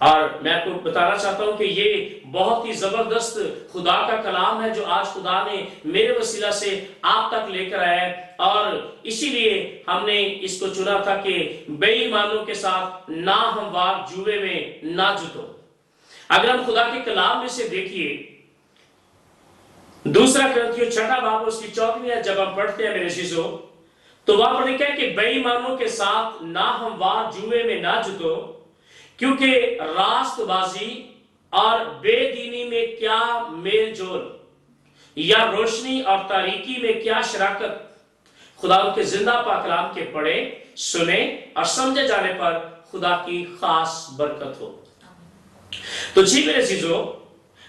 اور میں آپ کو بتانا چاہتا ہوں کہ یہ بہت ہی زبردست خدا کا کلام ہے جو آج خدا نے میرے وسیلہ سے آپ تک لے کر آیا ہے، اور اسی لیے ہم نے اس کو چنا تھا کہ بے ایمانوں کے ساتھ ناہموار جوئے میں نہ جتو۔ اگر ہم خدا کے کلام میں سے دیکھیے دوسرا کرنتھیوں 6 باب اس کی 14ویں آیت جب ہم پڑھتے ہیں میرے عزیزو، تو وہاں پر لکھا ہے کہ بے ایمانوں کے ساتھ ناہموار جوئے میں نہ جتو، کیونکہ راست بازی اور بے دینی میں کیا میل جول، یا روشنی اور تاریکی میں کیا شراکت۔ خدا ان کے زندہ پاک کلام کے پڑھے، سنے اور سمجھے جانے پر خدا کی خاص برکت ہو۔ تو جی میرے عزیزو،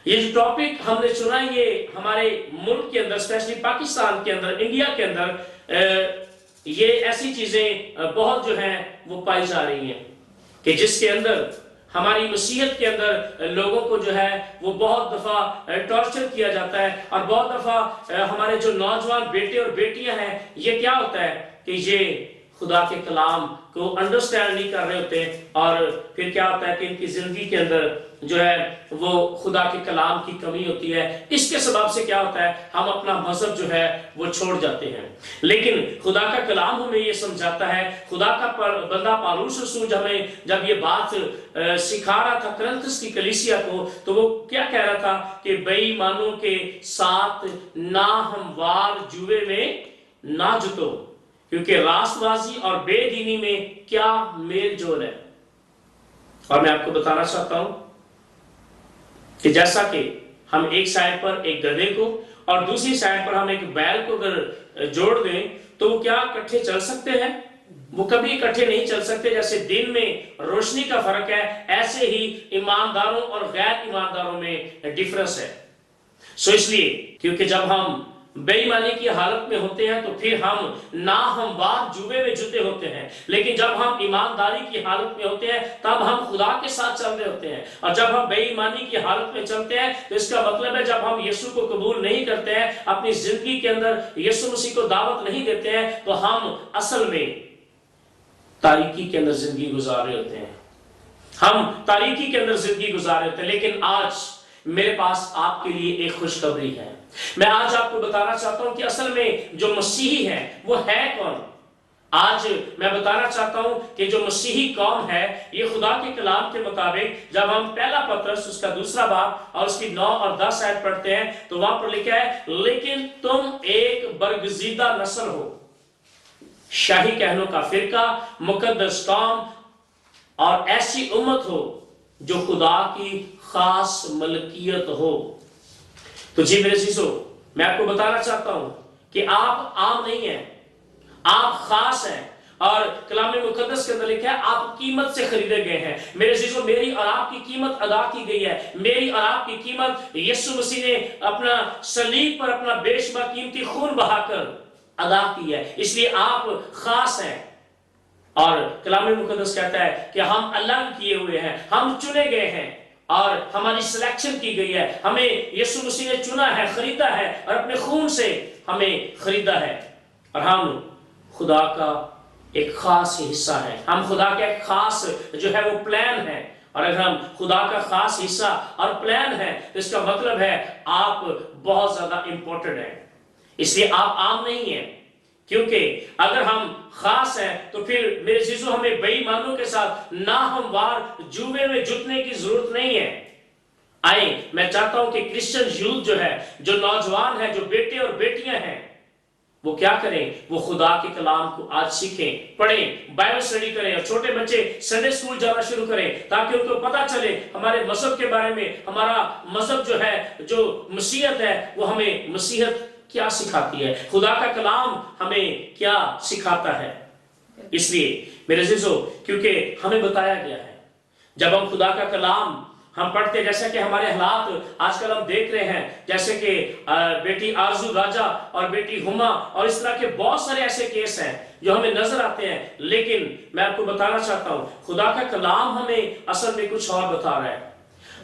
یہ جو ٹاپک ہم نے چنا یہ ہمارے ملک کے اندر، اسپیشلی پاکستان کے اندر، انڈیا کے اندر یہ ایسی چیزیں بہت جو ہیں وہ پائی جا رہی ہیں کہ جس کے اندر ہماری مسیحیت کے اندر لوگوں کو جو ہے وہ بہت دفعہ ٹارچر کیا جاتا ہے، اور بہت دفعہ ہمارے جو نوجوان بیٹے اور بیٹیاں ہیں یہ کیا ہوتا ہے کہ یہ خدا کے کلام کو انڈرسٹینڈ نہیں کر رہے ہوتے، اور پھر کیا ہوتا ہے کہ ان کی زندگی کے اندر جو ہے وہ خدا کے کلام کی کمی ہوتی ہے۔ اس کے سبب سے کیا ہوتا ہے ہم اپنا مذہب جو ہے وہ چھوڑ جاتے ہیں، لیکن خدا کا کلام ہمیں یہ سمجھاتا ہے، خدا کا بندہ پالوس رسول ہمیں جب یہ بات سکھا رہا تھا کرنتھس کی کلیسیا کو، تو وہ کیا کہہ رہا تھا کہ بے ایمانوں کے ساتھ ناہموار جوئے میں نہ جتو، کیونکہ راست بازی اور بے دینی میں کیا میل جول ہے۔ اور میں آپ کو بتانا چاہتا ہوں کہ جیسا کہ ہم ایک سائڈ پر ایک گدھے کو اور دوسری سائڈ پر ہم ایک بیل کو اگر جوڑ دیں تو وہ کیا اکٹھے چل سکتے ہیں؟ وہ کبھی اکٹھے نہیں چل سکتے۔ جیسے دن میں روشنی کا فرق ہے، ایسے ہی ایمانداروں اور غیر ایمانداروں میں ڈیفرنس ہے۔ سو اس لیے کیونکہ جب ہم بے ایمانی کی حالت میں ہوتے ہیں تو پھر ہم ناہموار جوئے میں جتے ہوتے ہیں، لیکن جب ہم ایمانداری کی حالت میں ہوتے ہیں تب ہم خدا کے ساتھ چل رہے ہوتے ہیں۔ اور جب ہم بے ایمانی کی حالت میں چلتے ہیں تو اس کا مطلب ہے جب ہم یسوع کو قبول نہیں کرتے ہیں، اپنی زندگی کے اندر یسوع مسیح کو دعوت نہیں دیتے ہیں، تو ہم اصل میں تاریکی کے اندر زندگی گزار رہے ہوتے ہیں، ہم تاریکی کے اندر زندگی گزار رہے ہوتے ہیں۔ لیکن آج میرے پاس آپ کے لیے ایک خوشخبری ہے۔ میں آج آپ کو بتانا چاہتا ہوں کہ اصل میں جو مسیحی ہے وہ ہے کون۔ آج میں بتانا چاہتا ہوں کہ جو مسیحی قوم ہے یہ خدا کے کلام کے مطابق جب ہم پہلا پطرس اس کا 2 باب اور اس کی 9 اور 10 آیت پڑھتے ہیں تو وہاں پر لکھا ہے، لیکن تم ایک برگزیدہ نسل ہو، شاہی کہنوں کا فرقہ، مقدس قوم اور ایسی امت ہو جو خدا کی خاص ملکیت ہو۔ تو جی میرے عزیزو، میں آپ کو بتانا چاہتا ہوں کہ آپ عام نہیں ہیں، آپ خاص ہیں، اور کلام مقدس کے اندر لکھا ہے آپ قیمت سے خریدے گئے ہیں۔ میرے عزیزو، میری اور آپ کی قیمت ادا کی گئی ہے۔ میری اور آپ کی قیمت یسوع مسیح نے اپنا صلیب پر اپنا بے شمار قیمتی خون بہا کر ادا کی ہے، اس لیے آپ خاص ہیں۔ اور کلام مقدس کہتا ہے کہ ہم الگ کیے ہوئے ہیں، ہم چنے گئے ہیں، اور ہماری سلیکشن کی گئی ہے، ہمیں یسوع مسیح نے چنا ہے، خریدا ہے، اور اپنے خون سے ہمیں خریدا ہے، اور ہم خدا کا ایک خاص حصہ ہے، ہم خدا کا ایک خاص جو ہے وہ پلان ہے۔ اور اگر ہم خدا کا خاص حصہ اور پلان ہے تو اس کا مطلب ہے آپ بہت زیادہ امپورٹنٹ ہیں، اس لیے آپ عام نہیں ہیں۔ کیونکہ اگر ہم خاص ہیں تو پھر میرے عزیزو ہمیں بے ایمانوں کے ساتھ ناہموار جوئے میں جتنے کی ضرورت نہیں ہے۔ آئیں، میں چاہتا ہوں کہ کرسچن یوتھ جو ہے، جو نوجوان ہیں، جو بیٹے اور بیٹیاں ہیں، وہ کیا کریں؟ وہ خدا کے کلام کو آج سیکھیں، پڑھیں، بائبل اسٹڈی کریں، اور چھوٹے بچے سنڈے اسکول جانا شروع کریں تاکہ ان کو پتا چلے ہمارے مذہب کے بارے میں، ہمارا مذہب جو ہے، جو مسیحیت ہے، وہ ہمیں مسیحیت کیا سکھاتی ہے، خدا کا کلام ہمیں کیا سکھاتا ہے۔ اس لیے میرے عزیزو، کیونکہ ہمیں بتایا گیا ہے جب ہم خدا کا کلام ہم پڑھتے، جیسا کہ ہمارے حالات آج کل ہم دیکھ رہے ہیں، جیسے کہ بیٹی آرزو راجہ اور بیٹی ہما اور اس طرح کے بہت سارے ایسے کیس ہیں جو ہمیں نظر آتے ہیں، لیکن میں آپ کو بتانا چاہتا ہوں خدا کا کلام ہمیں اصل میں کچھ اور بتا رہا ہے۔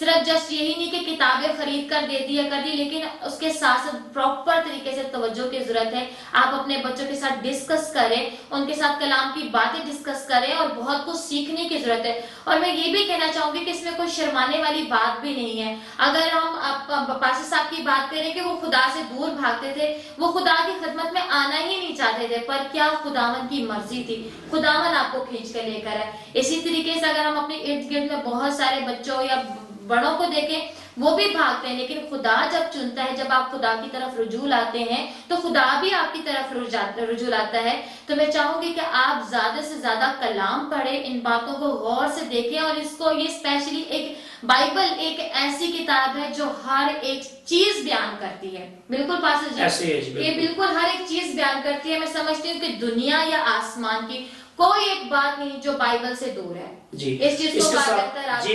صرف جسٹ یہی نہیں کہ کتابیں خرید کر دے دی یا کر دی، لیکن اس کے ساتھ ساتھ پراپر طریقے سے توجہ کی ضرورت ہے. آپ اپنے بچوں کے ساتھ ڈسکس کریں، ان کے ساتھ کلام کی باتیں ڈسکس کریں، اور بہت کچھ سیکھنے کی ضرورت ہے. اور میں یہ بھی کہنا چاہوں گی کہ اس میں کوئی شرمانے والی بات بھی نہیں ہے. اگر ہم پاسٹر صاحب کی بات کریں کہ وہ خدا سے دور بھاگتے تھے، وہ خدا کی خدمت میں آنا ہی نہیں چاہتے تھے، پر کیا خداوند کی مرضی تھی، خداوند آپ کو کھینچ کے لے کر ہے. اسی طریقے سے اگر ہم اپنے ارد گرد میں بہت سارے بچوں یا بڑوں کو دیکھیں، وہ بھی بھاگتے ہیں، لیکن خدا جب چنتا ہے، جب آپ خدا کی طرف رجوع لاتے ہیں تو خدا بھی آپ کی طرف رجوع لاتا ہے. تو میں چاہوں گی کہ آپ زیادہ سے زیادہ کلام پڑھیں، ان باتوں کو غور سے دیکھیں، اور اس کو، یہ اسپیشلی ایک بائبل ایک ایسی کتاب ہے جو ہر ایک چیز بیان کرتی ہے. بالکل پاسٹر جی، ایسے ہی جی، یہ بالکل ہر ایک چیز بیان کرتی ہے. میں سمجھتی ہوں کہ دنیا یا آسمان کی کوئی ایک بات نہیں جو بائبل سے دور ہے. جی اس چیز کو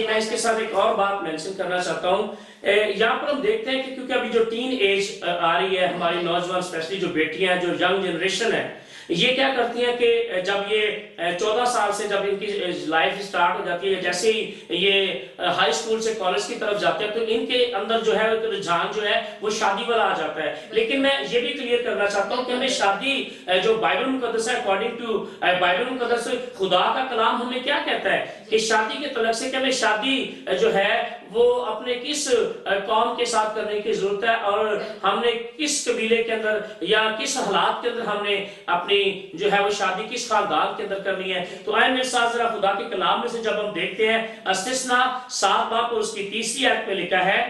میں اس کے ساتھ ایک اور بات مینشن کرنا چاہتا ہوں. یہاں پر ہم دیکھتے ہیں کہ کیونکہ ابھی جو ٹین ایج آ رہی ہے، ہماری نوجوان اسپیشلی جو بیٹیاں ہیں، جو ینگ جنریشن ہے، یہ کیا کرتی ہیں کہ جب یہ 14 سال سے جب ان کی لائف سٹارٹ ہو جاتی ہے، جیسے ہی یہ ہائی اسکول سے کالج کی طرف جاتے ہیں، تو ان کے اندر جو ہے رجحان جو ہے وہ شادی والا آ جاتا ہے. لیکن میں یہ بھی کلیئر کرنا چاہتا ہوں کہ ہمیں شادی جو بائبل مقدس ہے، اکارڈنگ ٹو بائبل مقدس، خدا کا کلام ہمیں کیا کہتا ہے کہ شادی کے تعلق سے کہ ہمیں شادی جو ہے وہ اپنے کس قوم کے ساتھ کرنے کی ضرورت ہے، اور ہم نے کس قبیلے کے اندر یا کس حالات کے اندر ہم نے اپنی جو ہے وہ شادی کس خاندان کے اندر کرنی ہے. تو اے میرے ساتھ ذرا خدا کے کلام میں سے جب ہم دیکھتے ہیں استثنا 7 باب اور اس کی 3 آیت میں لکھا ہے،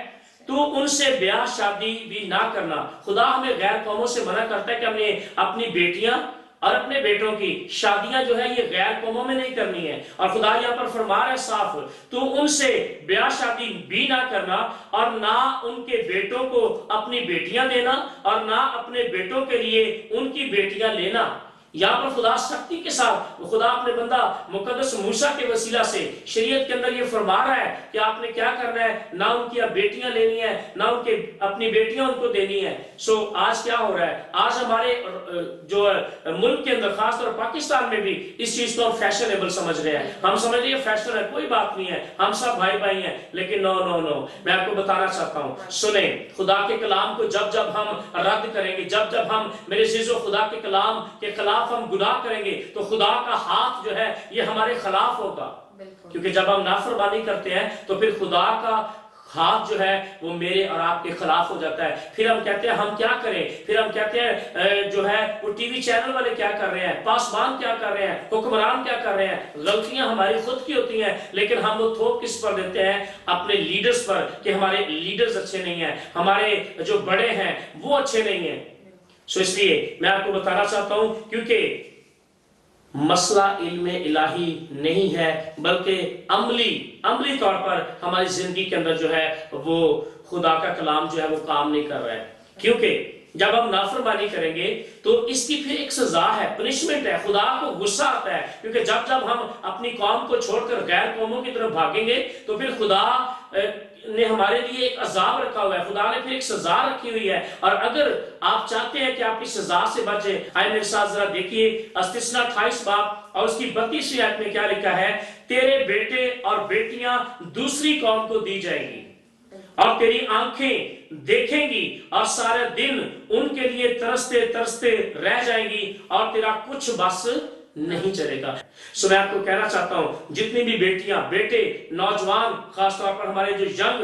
تو ان سے بیاہ شادی بھی نہ کرنا. خدا ہمیں غیر قوموں سے منع کرتا ہے کہ ہم نے اپنی بیٹیاں اور اپنے بیٹوں کی شادیاں جو ہے یہ غیر قوموں میں نہیں کرنی ہے. اور خدا یہاں پر فرما رہا ہے صاف، تو ان سے بیاہ شادی بھی نہ کرنا، اور نہ ان کے بیٹوں کو اپنی بیٹیاں دینا، اور نہ اپنے بیٹوں کے لیے ان کی بیٹیاں لینا. یہاں پر خدا سختی کے ساتھ، خدا اپنے بندہ مقدس موسیٰ کے وسیلہ سے شریعت کے اندر یہ فرما رہا ہے کہ آپ نے کیا کرنا ہے، نہ ان کی بیٹیاں لینی ہے، نہ ان کے اپنی بیٹیاں ان کو دینی ہے. سو آج کیا ہو رہا ہے، آج ہمارے جو ملک کے اندر خاص طور پاکستان میں بھی اس چیز کو ہم فیشنیبل سمجھ رہے ہیں. ہم سمجھ رہے ہیں فیشن ہے، کوئی بات نہیں ہے، ہم سب بھائی بھائی ہیں. لیکن نو نو نو، میں آپ کو بتانا چاہتا ہوں، سنیں خدا کے کلام کو جب ہم رد کریں گے، جب ہم میرے عزیزو خدا کے کلام کے خلاف ہم گناہ کریں گے، تو خدا کا ہاتھ جو ہے یہ ہمارے خلاف ہوگا. کیونکہ جب ہم نافرمانی کرتے ہیں تو پھر خدا کا ہاتھ جو ہے وہ میرے اور آپ کے خلاف ہو جاتا ہے. پھر ہم کہتے ہیں ہم کیا کریں، پھر ہم کہتے ہیں جو ہے وہ ٹی وی چینل والے کیا کر رہے ہیں، پاسبان کیا کر رہے ہیں، حکمران کیا کر رہے ہیں. غلطیاں ہماری خود کی ہوتی ہیں، لیکن ہم وہ تھوپ کس پر دیتے ہیں، اپنے لیڈرز پر، کہ ہمارے لیڈرز اچھے نہیں ہیں، ہمارے جو بڑے ہیں وہ اچھے نہیں ہیں. سو اس لیے میں آپ کو بتانا چاہتا ہوں، کیونکہ مسئلہ علم الہی نہیں ہے، بلکہ عملی طور پر ہماری زندگی کے اندر جو ہے وہ خدا کا کلام جو ہے وہ کام نہیں کر رہا ہے. کیونکہ جب ہم نافرمانی کریں گے تو اس کی پھر ایک سزا ہے، پنشمنٹ ہے. خدا کو غصہ آتا ہے، کیونکہ جب ہم اپنی قوم کو چھوڑ کر غیر قوموں کی طرف بھاگیں گے تو پھر خدا نے ہمارے لیے ایک عذاب رکھا ہوا ہے، خدا نے پھر ایک سزا رکھی ہوئی ہے. اور اگر آپ چاہتے ہیں کہ آپ اس سزا سے بچیں، آئے میرے ساتھ ذرا دیکھیے استثنا 28 باب اور اس کی 32 آیت میں کیا لکھا ہے، تیرے بیٹے اور بیٹیاں دوسری قوم کو دی جائیں گی، اور تیری آنکھیں دیکھیں گی، اور سارے دن ان کے لیے ترستے ترستے رہ جائیں گی، اور تیرا کچھ بس نہیں چلے گا. سو میں آپ کو کہنا چاہتا ہوں، جتنی بھی بیٹیاں، بیٹے، نوجوان، خاص طور پر ہمارے جو ینگ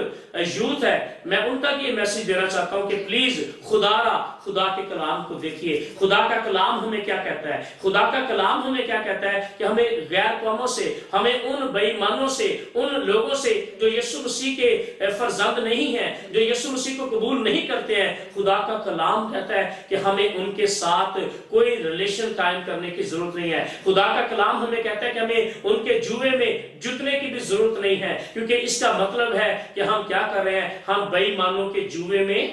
یوتھ ہے، میں ان تک یہ میسج دینا چاہتا ہوں کہ پلیز خدا کے کلام کو دیکھیے. خدا کا کلام ہمیں کیا کہتا ہے، خدا کا کلام ہمیں کیا کہتا ہے کہ ہمیں غیر قوموں سے، ہمیں ان بے ایمانوں سے، ان لوگوں سے جو یسوع مسیح کے فرزند نہیں ہیں، جو یسوع مسیح کو قبول نہیں کرتے ہیں، خدا کا کلام کہتا ہے کہ ہمیں ان کے ساتھ کوئی ریلیشن قائم کرنے کی ضرورت نہیں ہے. خدا کا کلام ہمیں کہتا ہے کہ ہمیں ان کے جوئے میں جتنے کی بھی ضرورت نہیں ہے، کیونکہ اس کا مطلب ہے کہ ہم کیا کر رہے ہیں، ہم بے ایمانوں کے جوئے میں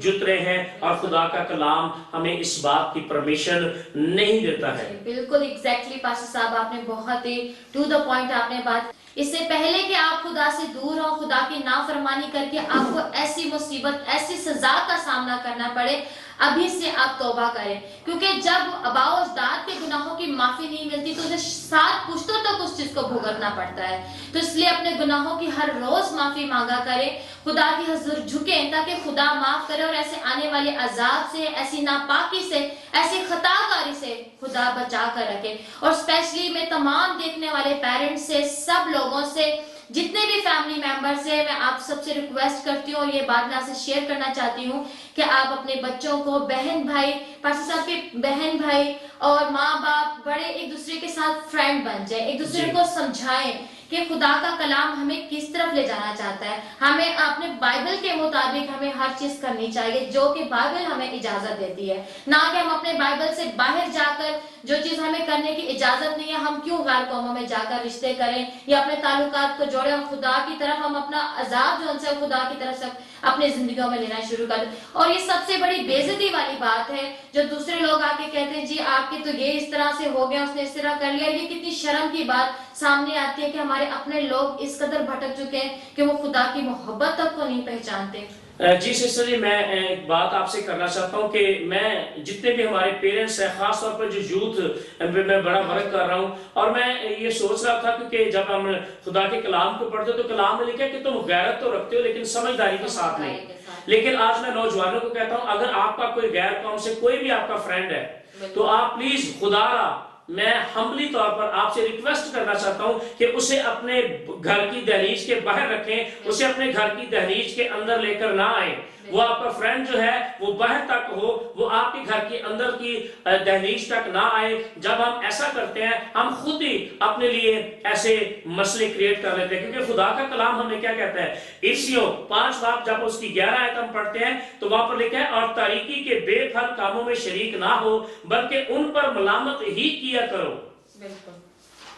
جت رہے ہیں، اور خدا کا کلام ہمیں اس بات کی پرمیشن نہیں دیتا ہے. بالکل ایگزیکٹلی پاسٹر صاحب، آپ نے بہت ہی ٹو دا پوائنٹ آپ نے بات. اس سے پہلے کہ آپ خدا سے دور ہو، خدا کی نافرمانی کر کے آپ کو ایسی مصیبت، ایسی سزا کا سامنا کرنا پڑے، ابھی سے آپ توبہ کریں. کیونکہ جب آباء و اجداد کے گناہوں کی معافی نہیں ملتی تو اسے 7 پشتوں تک اس چیز کو بھگتنا پڑتا ہے. تو اس لیے اپنے گناہوں کی ہر روز معافی مانگا کریں, خدا کی حضور جھکیں تاکہ خدا معاف کرے اور ایسے آنے والے عذاب سے, ایسی ناپاکی سے, ایسی خطا کاری سے خدا بچا کر رکھے. اور اسپیشلی میں تمام دیکھنے والے پیرنٹس سے, سب لوگوں سے, جتنے بھی فیملی ممبرس ہیں, میں آپ سب سے ریکویسٹ کرتی ہوں اور یہ بات میں آپ سے شیئر کرنا چاہتی ہوں کہ آپ اپنے بچوں کو, بہن بھائی, پاسٹر صاحب کے بہن بھائی اور ماں باپ بڑے ایک دوسرے کے ساتھ فرینڈ بن جائیں, ایک دوسرے کو سمجھائیں کہ خدا کا کلام ہمیں کس طرف لے جانا چاہتا ہے. ہمیں اپنے بائبل کے مطابق ہمیں ہر چیز کرنی چاہیے جو کہ بائبل ہمیں اجازت دیتی ہے, نہ کہ ہم اپنے بائبل سے باہر جا کر جو چیز ہمیں کرنے کی اجازت نہیں ہے ہم کیوں غیر قوموں میں جا کر رشتے کریں یا اپنے تعلقات کو جوڑیں, اور خدا کی طرف ہم اپنا عذاب جو ان سے خدا کی طرف سے اپنے زندگیوں میں لینا شروع کر دیں. اور یہ سب سے بڑی بے عزتی والی بات ہے جو دوسرے لوگ آ کے کہتے ہیں جی آپ کے تو یہ اس طرح سے ہو گیا, اس نے اس طرح کر لیا. یہ کتنی شرم کی بات سامنے آتی ہے کہ ہمارے اپنے لوگ اس قدر بھٹک چکے ہیں کہ وہ خدا کی محبت تک کو نہیں پہچانتے. جی سسٹر جی, میں ایک بات آپ سے کرنا چاہتا ہوں کہ میں جتنے بھی ہمارے پیرنٹس ہیں, خاص طور پر جو یوتھ پہ میں بڑا ورک کر رہا ہوں, اور میں یہ سوچ رہا تھا کیونکہ جب ہم خدا کے کلام کو پڑھتے تو کلام میں لکھا ہے کہ تم غیرت تو رکھتے ہو لیکن سمجھداری کے ساتھ نہیں. لیکن آج میں نوجوانوں کو کہتا ہوں اگر آپ کا کوئی غیر قوم سے کوئی بھی آپ کا فرینڈ ہے تو آپ پلیز خدا را, میں ہمبلی طور پر آپ سے ریکویسٹ کرنا چاہتا ہوں کہ اسے اپنے گھر کی دہلیز کے باہر رکھیں, اسے اپنے گھر کی دہلیز کے اندر لے کر نہ آئیں. وہ آپ کا فرینڈ جو ہے وہ باہر تک ہو, وہ آپ کے گھر کے اندر کی دہلیز تک نہ آئے. جب ہم ایسا کرتے ہیں ہم خود ہی اپنے لیے ایسے مسئلے کریٹ کر لیتے ہیں, کیونکہ خدا کا کلام ہمیں کیا کہتا ہے, افسیوں 5 باب جب اس کی 11 آیت ہم پڑھتے ہیں تو وہاں پر لکھا ہے اور تاریکی کے بے پھل کاموں میں شریک نہ ہو بلکہ ان پر ملامت ہی کیا کرو. بالکل.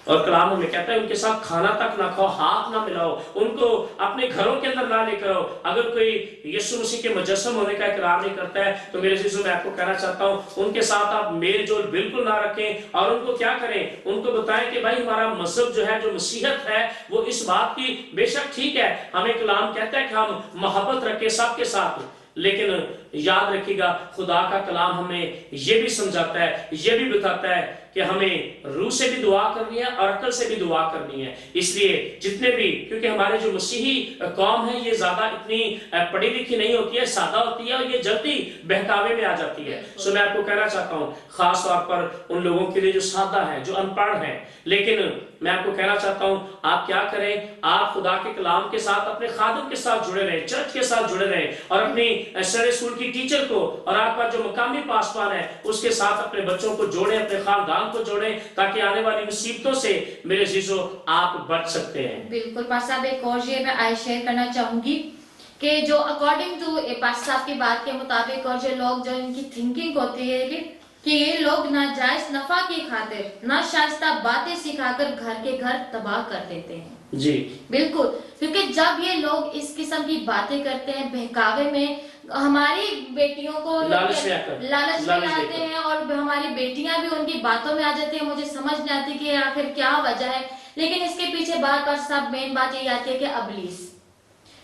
اور کلام ہمیں کہتا ہے ان کے ساتھ کھانا تک نہ کھاؤ, ہاتھ نہ ملاؤ, ان کو اپنے گھروں کے اندر نہ لے کر آؤ. اگر کوئی یسوع مسیح کے مجسم ہونے کا اقرار نہیں کرتا ہے تو میرے عزیزوں میں آپ کو کہنا چاہتا ہوں ان کے ساتھ آپ میل جول بالکل نہ رکھیں, اور ان کو کیا کریں, ان کو بتائیں کہ بھائی ہمارا مذہب جو ہے, جو مسیحیت ہے, وہ اس بات کی بے شک ٹھیک ہے, ہمیں کلام کہتا ہے کہ ہم محبت رکھیں سب کے ساتھ, لیکن یاد رکھیے گا خدا کا کلام ہمیں یہ بھی سمجھاتا ہے, یہ بھی بتاتا ہے کہ ہمیں روح سے بھی دعا کرنی ہے اور عقل سے بھی دعا کرنی ہے. اس لیے جتنے بھی, کیونکہ ہمارے جو مسیحی قوم ہے یہ زیادہ اتنی پڑھی لکھی نہیں ہوتی ہے, سادہ ہوتی ہے اور یہ جلدی بہکاوے میں آ جاتی ہے. سو میں آپ کو کہنا چاہتا ہوں خاص طور پر ان لوگوں کے لیے جو سادہ ہیں, جو ان پڑھ ہیں, لیکن میں آپ کو کہنا چاہتا ہوں آپ کیا کریں, آپ خدا کے کلام کے ساتھ اپنے خادم کے ساتھ جڑے رہیں, چرچ کے ساتھ جڑے رہیں, اور اپنی سنڈے اسکول کی ٹیچر کو اور آپ کا جو مقامی پاسبان ہے اس کے ساتھ اپنے بچوں کو جوڑیں, اپنے خاندان کو جوڑیں, تاکہ آنے والی مصیبتوں سے میرے عزیزوں آپ بچ سکتے ہیں. بالکل پاسٹر صاحب, ایک اور یہ میں شیئر کرنا چاہوں گی کہ جو اکارڈنگ ٹو پاسٹر صاحب کی بات کے مطابق, اور جو لوگ جو ان کی تھنکنگ ہوتی ہے کہ یہ لوگ ناجائز نفع کی خاطر ناشائستہ باتیں سکھا کر گھر کے گھر تباہ کر دیتے ہیں. جی بالکل, کیونکہ جب یہ لوگ اس قسم کی باتیں کرتے ہیں بہکاوے میں, ہماری بیٹیوں کو لالچ میں لاتے ہیں اور ہماری بیٹیاں بھی ان کی باتوں میں آ جاتی ہیں. مجھے سمجھ نہیں آتی کہ آخر کیا وجہ ہے, لیکن اس کے پیچھے بات پر سب مین بات یہ آتی ہے کہ ابلیس,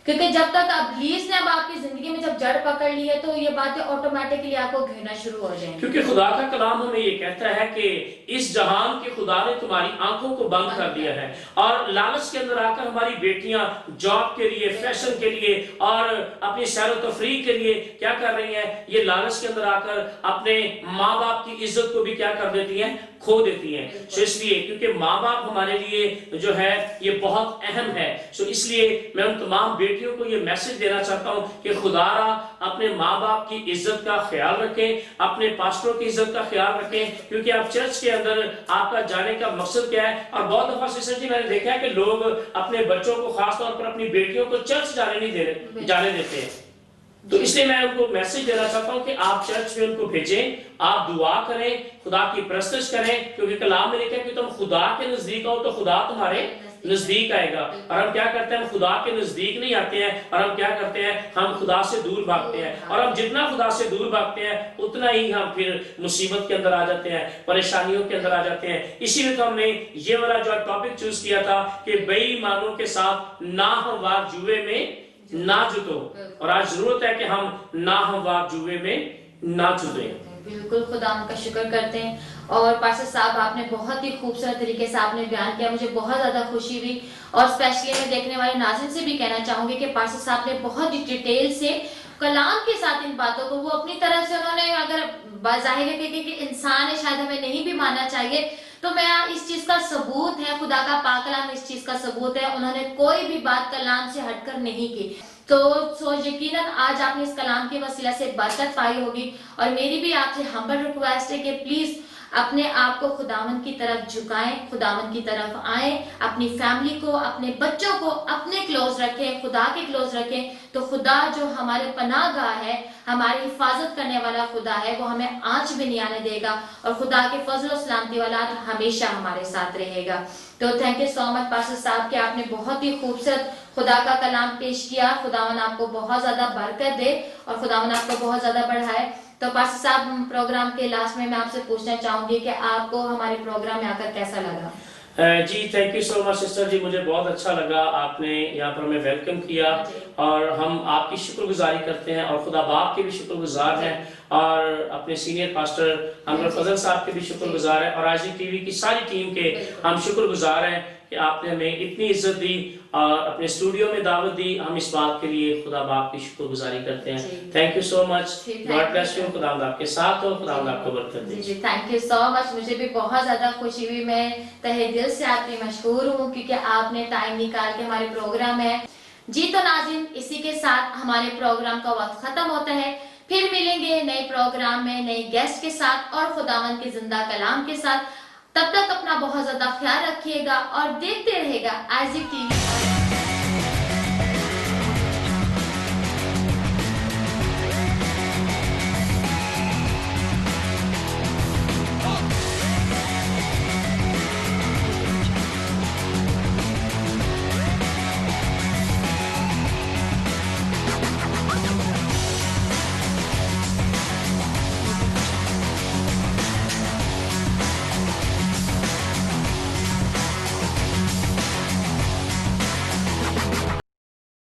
کیونکہ جب تک ابلیس نے اب آپ کی زندگی میں جب جڑ پکڑ لی ہے تو یہ باتیں آٹومیٹکلی آپ کو گھیرنا شروع ہو جائیں. کیونکہ خدا کا کلام ہمیں یہ کہتا ہے کہ اس جہان کے خدا نے تمہاری آنکھوں کو بند کر دیا ہے, اور لالچ کے اندر آ کر ہماری بیٹیاں جاب کے لیے, فیشن کے لیے اور اپنی سیر و تفریح کے لیے کیا کر رہی ہیں, یہ لالچ کے اندر آ کر اپنے ماں باپ کی عزت کو بھی کیا کر دیتی ہیں, کھو دیتی ہیں. سو اس لیے کیونکہ ماں باپ ہمارے لیے جو ہے یہ بہت اہم ہے, سو اس لیے میں ان تمام بیٹیوں کو یہ میسج دینا چاہتا ہوں کہ خدا را اپنے ماں باپ کی عزت کا خیال رکھیں, اپنے پاسٹروں کی عزت کا خیال رکھیں, کیونکہ آپ چرچ کے اندر آپ کا جانے کا مقصد کیا ہے. اور بہت دفعہ سسٹر جی میں نے دیکھا ہے کہ لوگ اپنے بچوں کو, خاص طور پر اپنی بیٹیوں کو چرچ جانے دیتے ہیں. تو اس لیے میں ان کو میسج دینا چاہتا ہوں کہ آپ چرچ میں ان کو بھیجیں, آپ دعا کریں, خدا کی پرستش کریں, کیونکہ کلام میں لکھا ہے کہ تم خدا کے نزدیک آؤ تو خدا تمہارے نزدیک آئے گا. اور ہم کیا کرتے ہیں, ہم خدا کے نزدیک نہیں آتے ہیں, اور ہم کیا کرتے ہیں, ہم خدا سے دور بھاگتے ہیں, اور ہم جتنا خدا سے دور بھاگتے ہیں اتنا ہی ہم پھر مصیبت کے اندر آ جاتے ہیں, پریشانیوں کے اندر آ جاتے ہیں. اسی لیے تو ہم نے یہ والا جو ٹاپک چوز کیا تھا کہ بے ایمانوں کے ساتھ ناہموار جوئے میں نہ جتو, اور آج ضرورت ہے کہ ہم ناہموار جوئے میں نہ جتیں. بالکل خدا ان کا شکر کرتے ہیں. اور پاسٹر صاحب آپ نے بہت ہی خوبصورت طریقے سے آپ نے بیان کیا, مجھے بہت زیادہ خوشی ہوئی. اور اسپیشلی میں دیکھنے والے ناظرین سے بھی کہنا چاہوں گی کہ پاسٹر صاحب نے بہت ہی ڈیٹیل سے کلام کے ساتھ ان باتوں کو, وہ اپنی طرف سے انہوں نے, اگر بظاہر ہے کہ انسان ہے شاید ہمیں نہیں بھی ماننا چاہیے, تو میں اس چیز کا ثبوت ہے, خدا کا پاک کلام اس چیز کا ثبوت ہے, انہوں نے کوئی بھی بات کلام سے ہٹ کر نہیں کی. تو یقیناً آج آپ نے اس کلام کے وسیلہ سے برکت پائی ہوگی. اور میری بھی آپ سے ہمبل ریکویسٹ ہے کہ پلیز اپنے آپ کو خداوند کی طرف جھکائیں, خداوند کی طرف آئیں, اپنی فیملی کو, اپنے بچوں کو اپنے کلوز رکھیں, خدا کے کلوز رکھیں. تو خدا جو ہمارے پناہ گاہ ہے, ہماری حفاظت کرنے والا خدا ہے, وہ ہمیں آنچ بھی نہیں آنے دے گا, اور خدا کے فضل و سلامتی والا ہمیشہ ہمارے ساتھ رہے گا. تو thank you so much pastor صاحب کہ آپ نے بہت ہی خوبصورت خدا کا کلام پیش کیا. خداوند آپ کو بہت زیادہ برکت دے اور خداوند آپ کو بہت زیادہ بڑھائے. تو پاسٹر صاحب پروگرام کے لاسٹ میں آپ سے پوچھنا چاہوں گی کہ آپ کو ہمارے پروگرام میں آ کر کیسا لگا؟ جی thank you so much sister ji, مجھے بہت اچھا لگا, آپ نے یہاں پر ہمیں ویلکم کیا, اور ہم آپ کی شکر گزاری کرتے ہیں, اور خدا باپ کے بھی شکر گزار ہیں, اور اپنے سینئر پاسٹر انور فضل صاحب کے بھی شکر گزار ہیں, اور آج ٹی وی کی ساری ٹیم کے ہم شکر گزار ہیں کہ آپ نے ہمیں اتنی عزت دی اور اپنے اسٹوڈیو میں دعوت دی. ہم اس بات کے لیے خدا باپ کی شکر گزاری کرتے ہیں. Thank you so much, God bless you, خدا آپ کے ساتھ ہو, خدا آپ کو برکت دے. جی تھینک یو سو مچ, مجھے بھی بہت زیادہ خوشی ہوئی. میں تہہ دل سے آپ کی مشکور ہوں کیونکہ آپ نے ٹائم نکال کے ہمارے پروگرام میں. جی تو ناظرین, اسی کے ساتھ ہمارے پروگرام کا وقت ختم ہوتا ہے. پھر ملیں گے نئے پروگرام میں نئے گیسٹ کے ساتھ اور خداوند کے زندہ کلام کے ساتھ. تب تک اپنا بہت زیادہ خیال رکھیے گا اور دیکھتے رہے گا آئزک ٹی وی.